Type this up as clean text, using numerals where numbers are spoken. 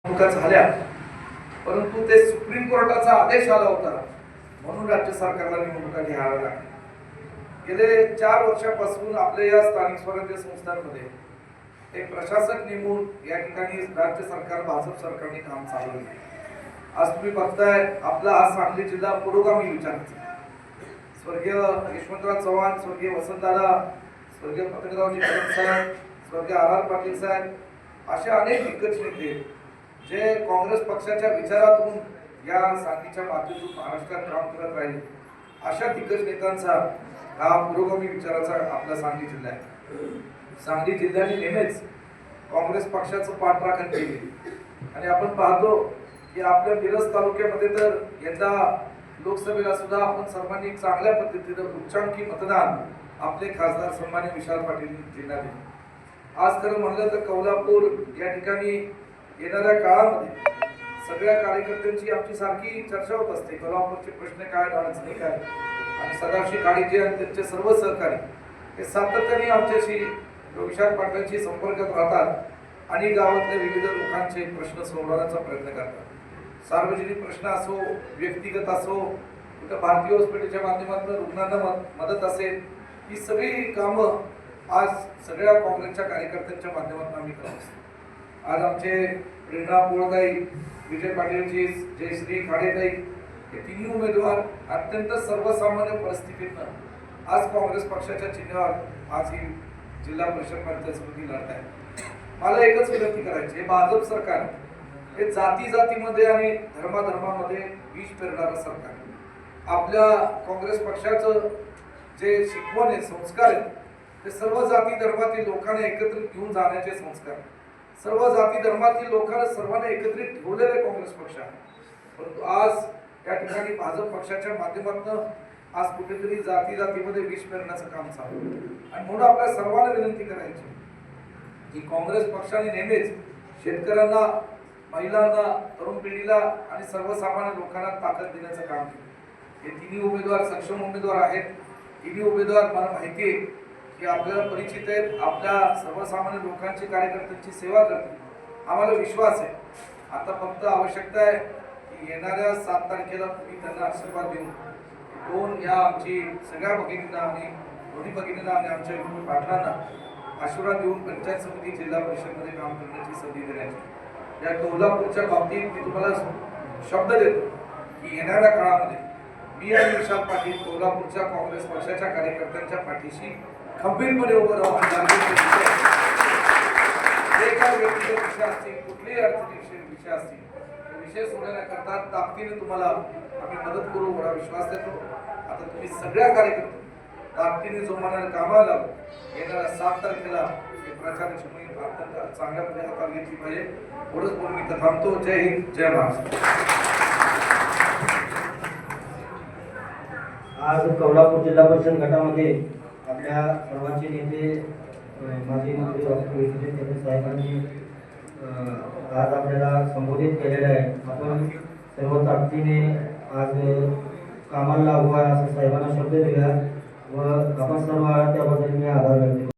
निवडणुका झाल्या, परंतु ते सुप्रीम कोर्टाचा आदेश आला होता म्हणून राज्य सरकारला निवडणुका घ्याव्या लागल्या. गेले 4 वर्षापासून आपल्या या स्थानिक स्वराज्य संस्थांमध्ये एक प्रशासक नेमून या ठिकाणी राज्य सरकार भाजप सरकारने काम चालवलं. आज तुम्ही बघताय आपला हा सांगली जिल्हा पुरोगामी विचाराचा. स्वर्गीय यशवंतराव चव्हाण, स्वर्गीय वसंतदादा, स्वर्गीय पतंगरावजी कदम साहेब, स्वर्गीय आर पाटील साहेब अशा अनेक दिग्गज नेते जे काँग्रेस पक्षाच्या विचारातून या सांगलीच्या मातीतून महाराष्ट्रात काम करत राहिले, अशा दिग्गज नेत्यांचा हा पुरोगामी विचाराचा आपला सांगली जिल्हा आहे. सांगली जिल्ह्याने नेहमीच काँग्रेस पक्षाचं पाठराखण केली आणि आपण पाहतो की आपल्या मिरज तालुक्यामध्ये तर यंदा लोकसभेला सुद्धा आपण सर्वांनी चांगल्या पद्धतीने उच्चांकी मतदान आपले खासदार सन्माननीय विशाल पाटील यांना दिले. आज खरं म्हणलं तर कोल्हापूर या ठिकाणी येणाऱ्या काळामध्ये सगळ्या कार्यकर्त्यांची आमची सारखी चर्चा होत असते. कोल्हापूरचे प्रश्न काय, अडचणी काय, आणि सदाशिव काळेजी आणि त्यांचे सर्व सहकारी हे सातत्याने आमच्याशी विशाल पाटलांशी संपर्कात राहतात आणि गावातल्या विविध लोकांचे प्रश्न सोडवण्याचा प्रयत्न करतात. सार्वजनिक प्रश्न असो, व्यक्तिगत असो, कुठं भारतीय हॉस्पिटलच्या माध्यमातून रुग्णांना मदत असेल, ही सगळी कामं आज सगळ्या काँग्रेसच्या कार्यकर्त्यांच्या माध्यमातून आम्ही करत असतो. आज आमचे प्रेरणा पोळदाई, विजय पाटीलजी, जयश्री खाडेताई हे तिन्ही उमेदवार अत्यंत सर्वसामान्य परिस्थितीतनं आज काँग्रेस पक्षाच्या चिन्हावर आज ही जिल्हा परिषद पंचायत समिती लढत आहे. मला एकच विनंती करायची, हे भाजप सरकार हे जातीमध्ये आणि धर्मामध्ये विष पेरणारं सरकार. आपल्या काँग्रेस पक्षाचं जे शिकवण आहे, संस्कार आहेत, ते सर्व जाती धर्मातील लोकांना एकत्रित घेऊन जाण्याचे संस्कार, सर्व जाती धर्मातील लोकांना सर्वांना एकत्रित ठेवलेले काँग्रेस पक्ष आहे. परंतु आज या ठिकाणी भाजप पक्षाच्या माध्यमातून आज कुठेतरी जातीमध्ये विष पेरण्याचं काम चालू आहे. आणि म्हणून आपल्या सर्वांना विनंती करायची की काँग्रेस पक्षाने नेहमीच शेतकऱ्यांना, महिलांना, तरुण पिढीला आणि सर्वसामान्य लोकांना ताकद देण्याचं काम केलं. हे तिन्ही उमेदवार सक्षम उमेदवार आहेत. तिन्ही उमेदवार मला माहिती आहे की आपल्याला परिचित आहेत, आपल्या सर्वसामान्य लोकांची, कार्यकर्त्यांची सेवा करतील. आम्हाला विश्वास आहे. आता फक्त आवश्यकता आहे की येणाऱ्या 7 तारखेला तुम्ही त्यांना आशीर्वाद देऊन दोन या आमची सगळ्या भगिनींना आणि दोन्ही भगिनींना आणि आमच्या पाटलांना आशीर्वाद देऊन पंचायत समिती, जिल्हा परिषदमध्ये काम करण्याची संधी देण्याची. या कोल्हापूरच्या बाबतीत मी तुम्हाला शब्द देतो की येणाऱ्या काळामध्ये मी आणि विशाल पाटील कोल्हापूरच्या काँग्रेस पक्षाच्या कार्यकर्त्यांच्या पाठीशी खंबीरपणे उभं राहून काय व्यक्तिगत विषय असतील, कुठलेही अडचणीचे विषय असतील, विषय सोडवण्याकरता ताकदीने तुम्हाला आम्ही मदत करू एवढा विश्वास देतो. आता तुम्ही सगळ्या कार्यकर्ते ताकदीने जोमाने कामाला लागू. येणाऱ्या 7 तारखेला प्रचाराची मोहीम अत्यंत चांगल्या पद्धतीने हातात घेतली पाहिजे. एवढंच बोलून मी थांबतो. जय हिंद, जय महाराष्ट्र. आज कोल्हापूर जिल्हा परिषद गटामध्ये आपल्या सर्वांचे नेते माजी मंत्री डॉक्टर साहेबांनी आज आपल्याला संबोधित केलेलं आहे. आपण सर्व ताकदीने आज कामाला लागू आहे असं साहेबांना शब्द दिला व आपण सर्व त्याबद्दल मी आभार व्यक्त करतो.